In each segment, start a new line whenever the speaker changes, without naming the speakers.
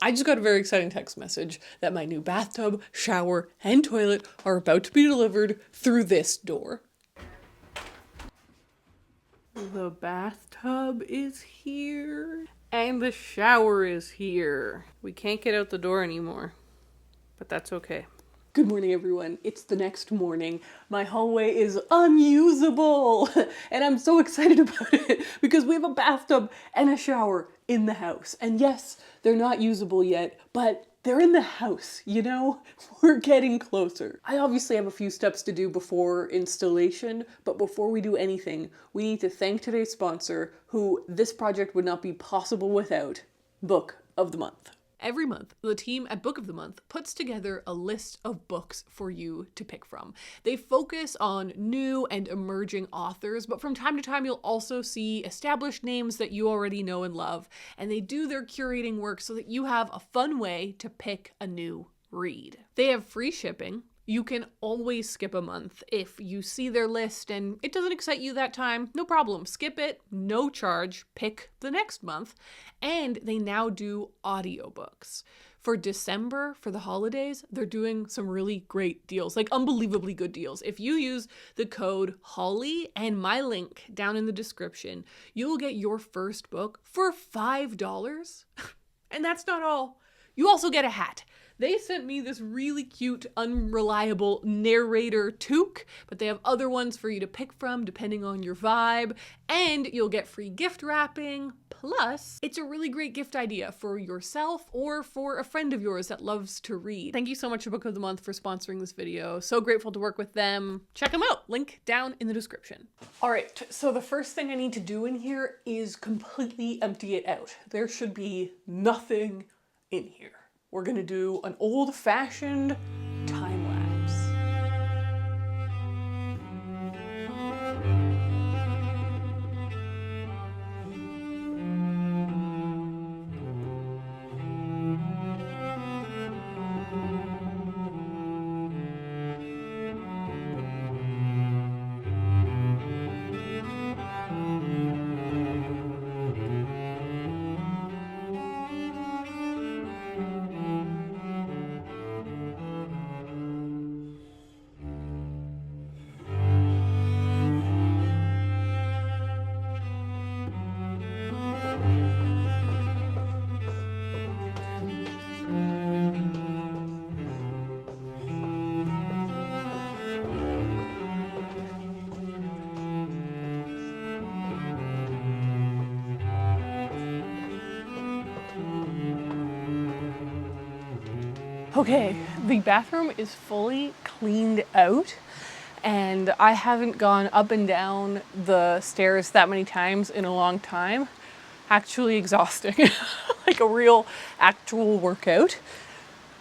I just got a very exciting text message that my new bathtub, shower, and toilet are about to be delivered through this door. The bathtub is here, and the shower is here. We can't get out the door anymore, but that's okay. Good morning, everyone. It's the next morning. My hallway is unusable, and I'm so excited about it because we have a bathtub and a shower in the house. And yes, they're not usable yet, but they're in the house, you know? We're getting closer. I obviously have a few steps to do before installation, but before we do anything, we need to thank today's sponsor, who this project would not be possible without, Book of the Month. Every month, the team at Book of the Month puts together a list of books for you to pick from. They focus on new and emerging authors, but from time to time you'll also see established names that you already know and love, and they do their curating work so that you have a fun way to pick a new read. They have free shipping. You can always skip a month. If you see their list and it doesn't excite you that time, no problem. Skip it, no charge, pick the next month. And they now do audiobooks. For December, for the holidays, they're doing some really great deals, like unbelievably good deals. If you use the code HOLLY and my link down in the description, you will get your first book for $5. And that's not all. You also get a hat. They sent me this really cute, unreliable narrator toque, but they have other ones for you to pick from depending on your vibe, and you'll get free gift wrapping. Plus, it's a really great gift idea for yourself or for a friend of yours that loves to read. Thank you so much to Book of the Month for sponsoring this video. So grateful to work with them. Check them out. Link down in the description. All right, so the first thing I need to do in here is completely empty it out. There should be nothing in here. We're gonna do an old-fashioned time lapse. Okay, the bathroom is fully cleaned out, and I haven't gone up and down the stairs that many times in a long time. Actually exhausting, like a real actual workout.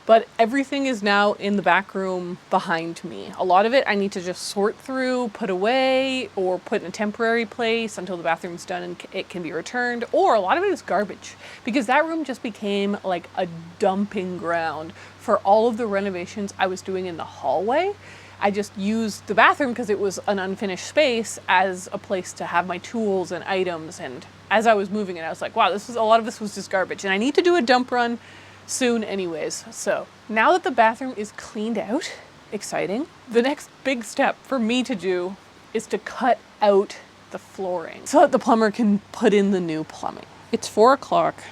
But everything is now in the back room behind me. A lot of it I need to just sort through, put away, or put in a temporary place until the bathroom's done and it can be returned. Or a lot of it is garbage, because that room just became like a dumping ground for all of the renovations I was doing in the hallway. I just used the bathroom because it was an unfinished space as a place to have my tools and items. And as I was moving it, I was like, wow, a lot of this was just garbage. And I need to do a dump run soon anyways. So now that the bathroom is cleaned out, exciting, the next big step for me to do is to cut out the flooring so that the plumber can put in the new plumbing. It's 4 o'clock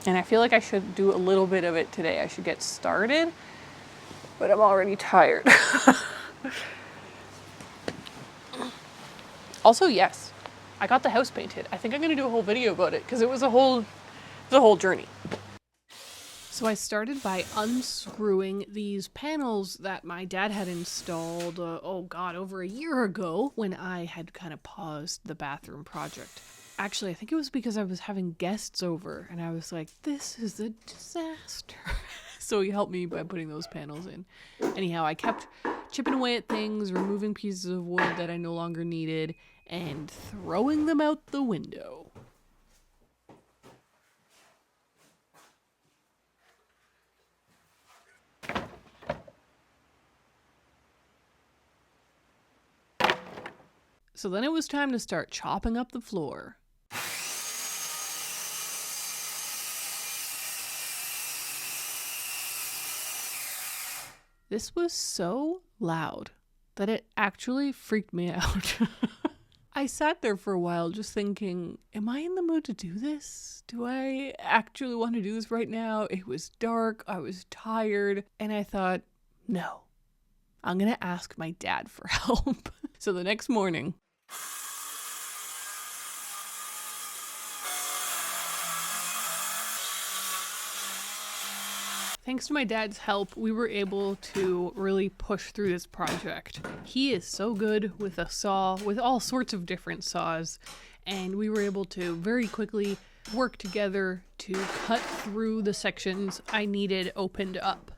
and I feel like I should do a little bit of it today. I should get started, but I'm already tired. Also, yes, I got the house painted. I think I'm gonna do a whole video about it because it was a whole journey. So I started by unscrewing these panels that my dad had installed, over a year ago when I had kind of paused the bathroom project. Actually, I think it was because I was having guests over and I was like, this is a disaster. So he helped me by putting those panels in. Anyhow, I kept chipping away at things, removing pieces of wood that I no longer needed, and throwing them out the window. So then it was time to start chopping up the floor. This was so loud that it actually freaked me out. I sat there for a while just thinking, am I in the mood to do this? Do I actually want to do this right now? It was dark, I was tired, and I thought, no, I'm going to ask my dad for help. So the next morning, thanks to my dad's help, we were able to really push through this project. He is so good with a saw, with all sorts of different saws, and we were able to very quickly work together to cut through the sections I needed opened up.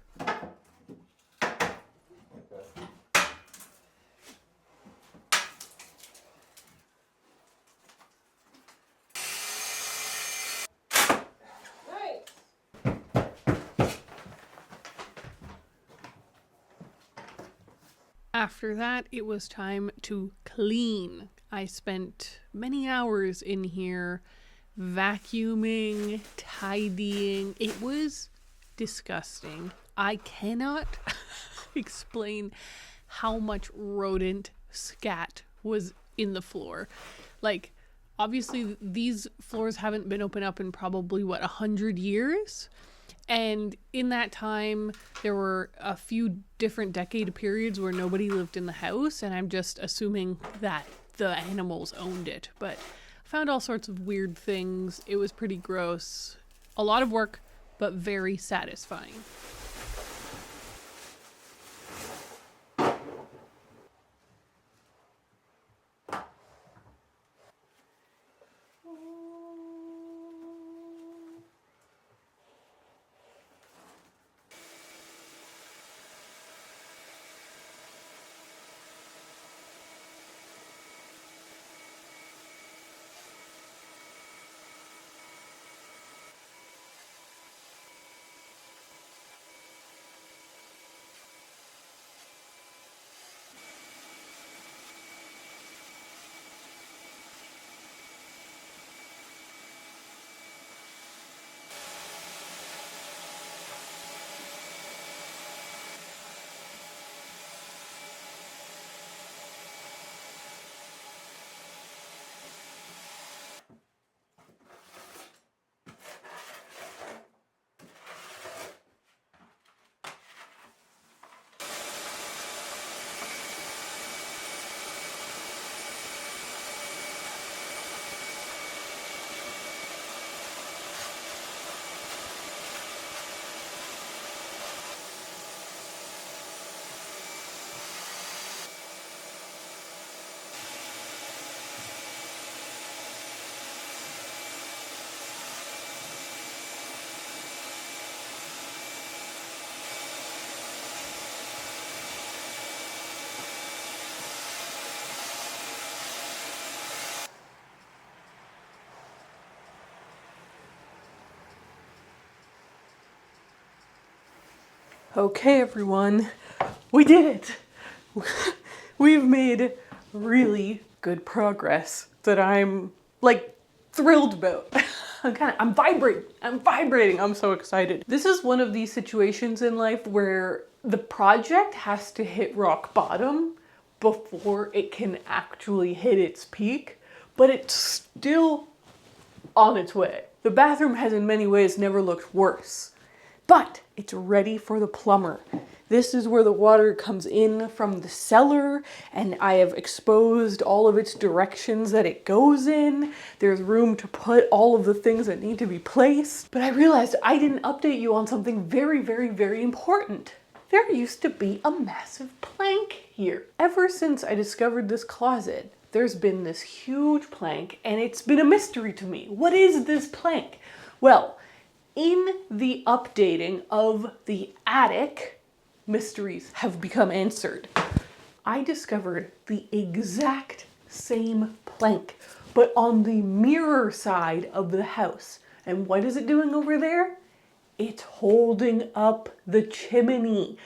After that, it was time to clean. I spent many hours in here vacuuming, tidying. It was disgusting. I cannot explain how much rodent scat was in the floor. Like, obviously, these floors haven't been opened up in probably, 100 years? And in that time, there were a few different decade periods where nobody lived in the house, and I'm just assuming that the animals owned it. But I found all sorts of weird things. It was pretty gross. A lot of work, but very satisfying. Okay, everyone, we did it. We've made really good progress that I'm thrilled about. I'm vibrating. I'm so excited. This is one of these situations in life where the project has to hit rock bottom before it can actually hit its peak, but it's still on its way. The bathroom has in many ways never looked worse, but it's ready for the plumber. This is where the water comes in from the cellar, and I have exposed all of its directions that it goes in. There's room to put all of the things that need to be placed. But I realized I didn't update you on something very, very, very important. There used to be a massive plank here. Ever since I discovered this closet, there's been this huge plank, and it's been a mystery to me. What is this plank? Well, in the updating of the attic, mysteries have become answered. I discovered the exact same plank, but on the mirror side of the house. And what is it doing over there? It's holding up the chimney.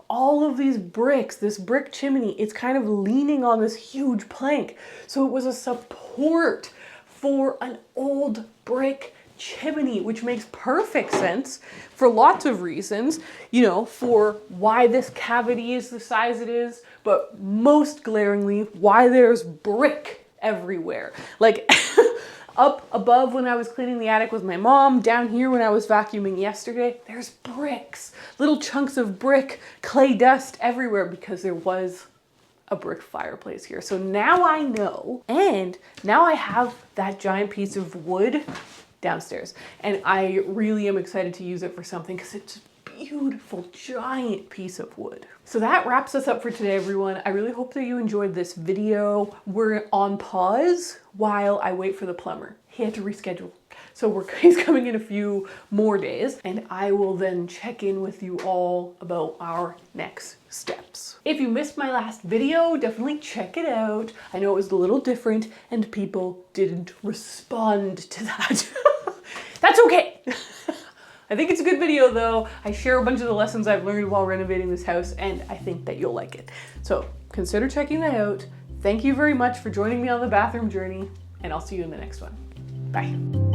All of these bricks, this brick chimney, it's kind of leaning on this huge plank. So it was a support for an old brick chimney, which makes perfect sense for lots of reasons, you know, for why this cavity is the size it is, but most glaringly, why there's brick everywhere. Like up above when I was cleaning the attic with my mom, down here when I was vacuuming yesterday, there's bricks, little chunks of brick, clay dust everywhere because there was a brick fireplace here. So now I know, and now I have that giant piece of wood downstairs, and I really am excited to use it for something because it's a beautiful giant piece of wood. So that wraps us up for today, everyone. I really hope that you enjoyed this video. We're on pause while I wait for the plumber. He had to reschedule. So he's coming in a few more days, and I will then check in with you all about our next steps. If you missed my last video, definitely check it out. I know it was a little different and people didn't respond to that. That's okay. I think it's a good video though. I share a bunch of the lessons I've learned while renovating this house, and I think that you'll like it. So consider checking that out. Thank you very much for joining me on the bathroom journey, and I'll see you in the next one. Bye.